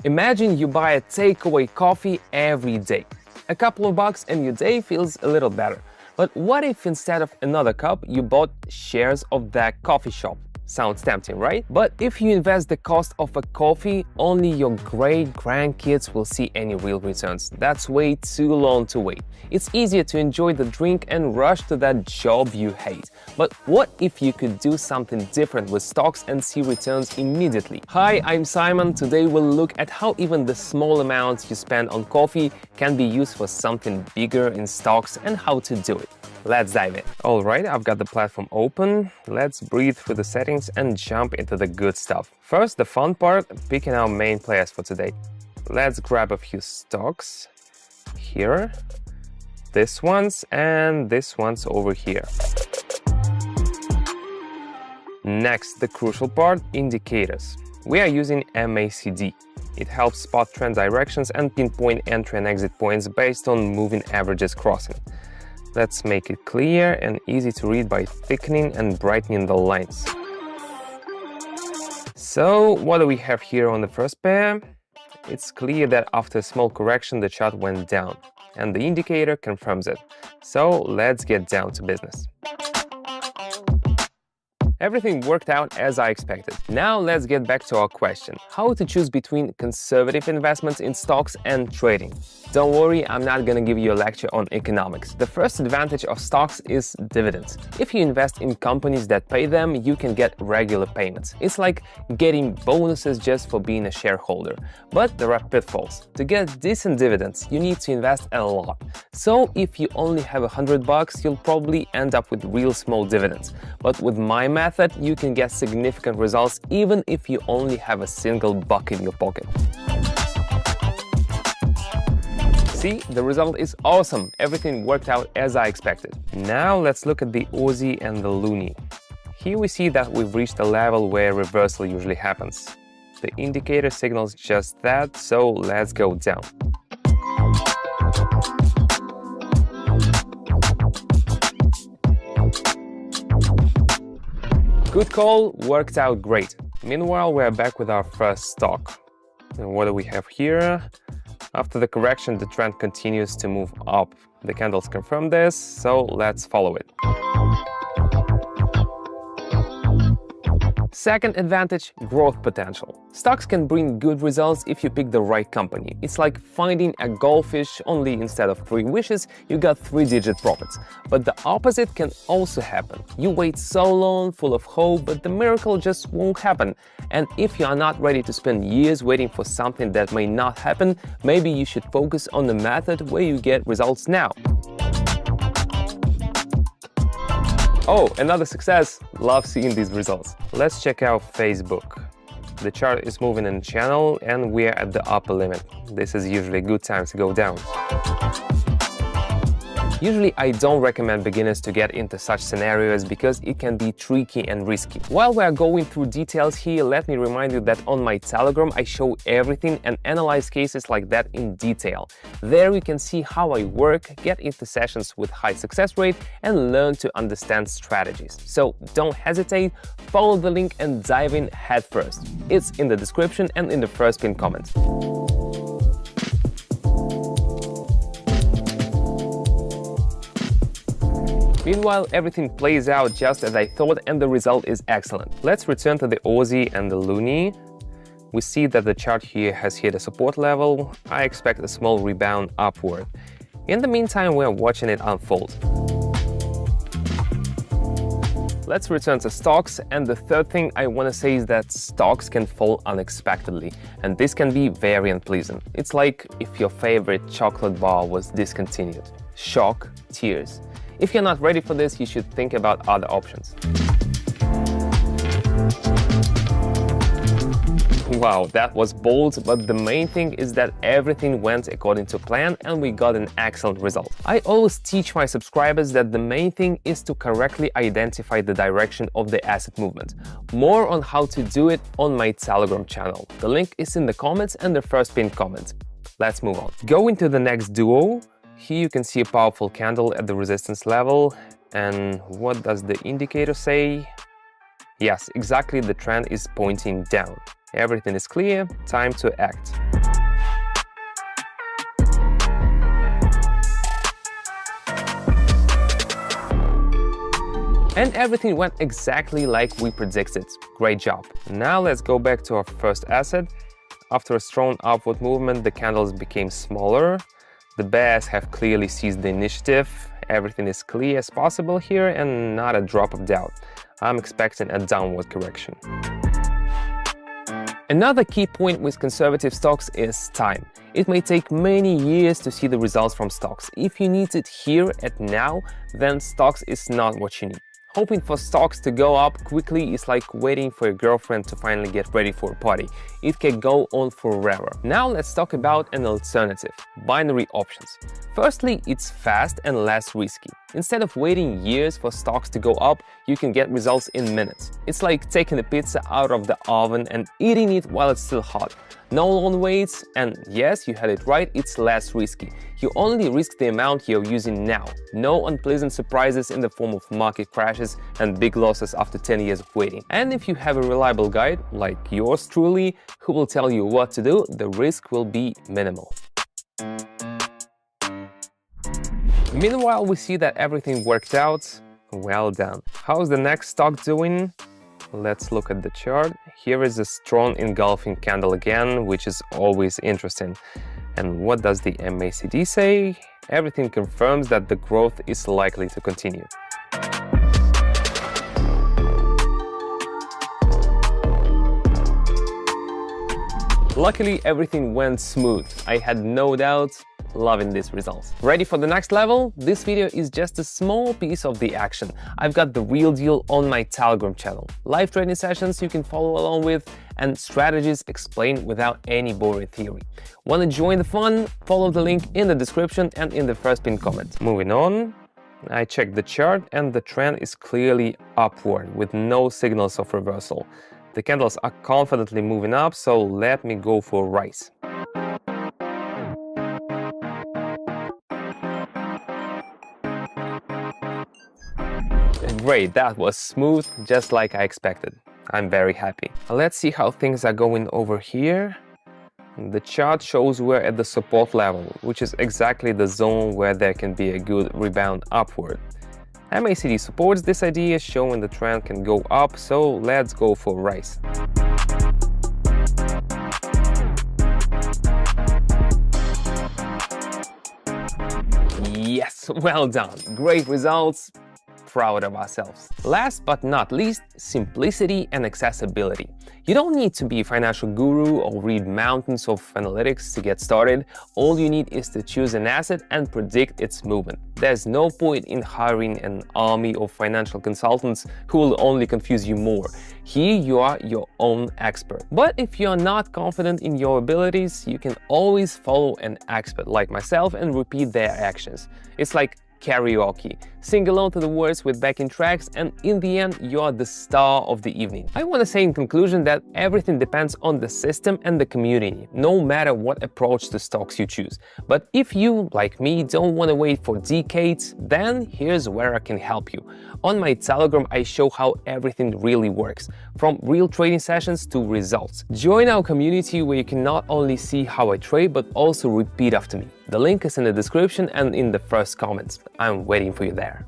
Imagine you buy a takeaway coffee every day. A couple of bucks and your day feels a little better. But what if instead of another cup, you bought shares of that coffee shop? Sounds tempting, right? But if you invest the cost of a coffee, only your great-grandkids will see any real returns. That's way too long to wait. It's easier to enjoy the drink and rush to that job you hate. But what if you could do something different with stocks and see returns immediately? Hi, I'm Simon. Today we'll look at how even the small amounts you spend on coffee can be used for something bigger in stocks and how to do it. Let's dive in. Alright, I've got the platform open. Let's breathe through the settings and jump into the good stuff. First, the fun part, picking our main players for today. Let's grab a few stocks here, this one's and this one's over here. Next, the crucial part, indicators. We are using MACD. It helps spot trend directions and pinpoint entry and exit points based on moving averages crossing. Let's make it clear and easy to read by thickening and brightening the lines. So, what do we have here on the first pair? It's clear that after a small correction, the chart went down, and the indicator confirms it. So, let's get down to business. Everything worked out as I expected. Now let's get back to our question. How to choose between conservative investments in stocks and trading? Don't worry, I'm not gonna give you a lecture on economics. The first advantage of stocks is dividends. If you invest in companies that pay them, you can get regular payments. It's like getting bonuses just for being a shareholder. But there are pitfalls. To get decent dividends, you need to invest a lot. So if you only have $100, you'll probably end up with real small dividends. But with my method, you can get significant results even if you only have a single buck in your pocket. See, the result is awesome. Everything worked out as I expected. Now let's look at the Aussie and the Loonie. Here we see that we've reached a level where reversal usually happens. The indicator signals just that, so let's go down. Good call, worked out great. Meanwhile, we're back with our first stock. And what do we have here? After the correction, the trend continues to move up. The candles confirm this, so let's follow it. Second advantage, growth potential. Stocks can bring good results if you pick the right company. It's like finding a goldfish, only instead of 3 wishes, you got 3-digit profits. But the opposite can also happen. You wait so long, full of hope, but the miracle just won't happen. And if you are not ready to spend years waiting for something that may not happen, maybe you should focus on the method where you get results now. Oh, another success! Love seeing these results. Let's check out Facebook. The chart is moving in channel and we're at the upper limit. This is usually a good time to go down. Usually, I don't recommend beginners to get into such scenarios because it can be tricky and risky. While we are going through details here, let me remind you that on my Telegram, I show everything and analyze cases like that in detail. There you can see how I work, get into sessions with high success rate, and learn to understand strategies. So don't hesitate, follow the link and dive in head first. It's in the description and in the first pinned comment. Meanwhile, everything plays out just as I thought and the result is excellent. Let's return to the Aussie and the Loonie. We see that the chart here has hit a support level. I expect a small rebound upward. In the meantime, we're watching it unfold. Let's return to stocks, and the third thing I want to say is that stocks can fall unexpectedly, and this can be very unpleasant. It's like if your favorite chocolate bar was discontinued. Shock, tears. If you're not ready for this, you should think about other options. Wow, that was bold, but the main thing is that everything went according to plan and we got an excellent result. I always teach my subscribers that the main thing is to correctly identify the direction of the asset movement. More on how to do it on my Telegram channel. The link is in the comments and the first pinned comment. Let's move on. Going to the next duo. Here you can see a powerful candle at the resistance level. And what does the indicator say? Yes, exactly, the trend is pointing down. Everything is clear, time to act. And everything went exactly like we predicted. Great job. Now let's go back to our first asset. After a strong upward movement, the candles became smaller. The bears have clearly seized the initiative. Everything is clear as possible here and not a drop of doubt. I'm expecting a downward correction. Another key point with conservative stocks is time. It may take many years to see the results from stocks. If you need it here and now, then stocks is not what you need. Hoping for stocks to go up quickly is like waiting for your girlfriend to finally get ready for a party. It can go on forever. Now let's talk about an alternative, binary options. Firstly, it's fast and less risky. Instead of waiting years for stocks to go up, you can get results in minutes. It's like taking a pizza out of the oven and eating it while it's still hot. No long waits, and yes, you had it right, it's less risky. You only risk the amount you're using now. No unpleasant surprises in the form of market crashes and big losses after 10 years of waiting. And if you have a reliable guide, like yours truly, who will tell you what to do, the risk will be minimal. Meanwhile, we see that everything worked out. Well done. How's the next stock doing? Let's look at the chart. Here is a strong engulfing candle again, which is always interesting. And what does the MACD say? Everything confirms that the growth is likely to continue. Luckily, everything went smooth. I had no doubts. Loving these results. Ready for the next level? This video is just a small piece of the action. I've got the real deal on my Telegram channel. Live trading sessions you can follow along with and strategies explained without any boring theory. Want to join the fun? Follow the link in the description and in the first pinned comment. Moving on, I checked the chart and the trend is clearly upward with no signals of reversal. The candles are confidently moving up, so let me go for a rise. Great, that was smooth, just like I expected. I'm very happy. Let's see how things are going over here. The chart shows we're at the support level, which is exactly the zone where there can be a good rebound upward. MACD supports this idea, showing the trend can go up, so let's go for a rise. Yes, well done. Great results. Proud of ourselves. Last but not least, simplicity and accessibility. You don't need to be a financial guru or read mountains of analytics to get started. All you need is to choose an asset and predict its movement. There's no point in hiring an army of financial consultants who will only confuse you more. Here you are your own expert. But if you're not confident in your abilities, you can always follow an expert like myself and repeat their actions. It's like karaoke. Sing along to the words with backing tracks, and in the end, you're the star of the evening. I want to say in conclusion that everything depends on the system and the community, no matter what approach to stocks you choose. But if you, like me, don't want to wait for decades, then here's where I can help you. On my Telegram, I show how everything really works, from real trading sessions to results. Join our community where you can not only see how I trade, but also repeat after me. The link is in the description and in the first comments. I'm waiting for you there.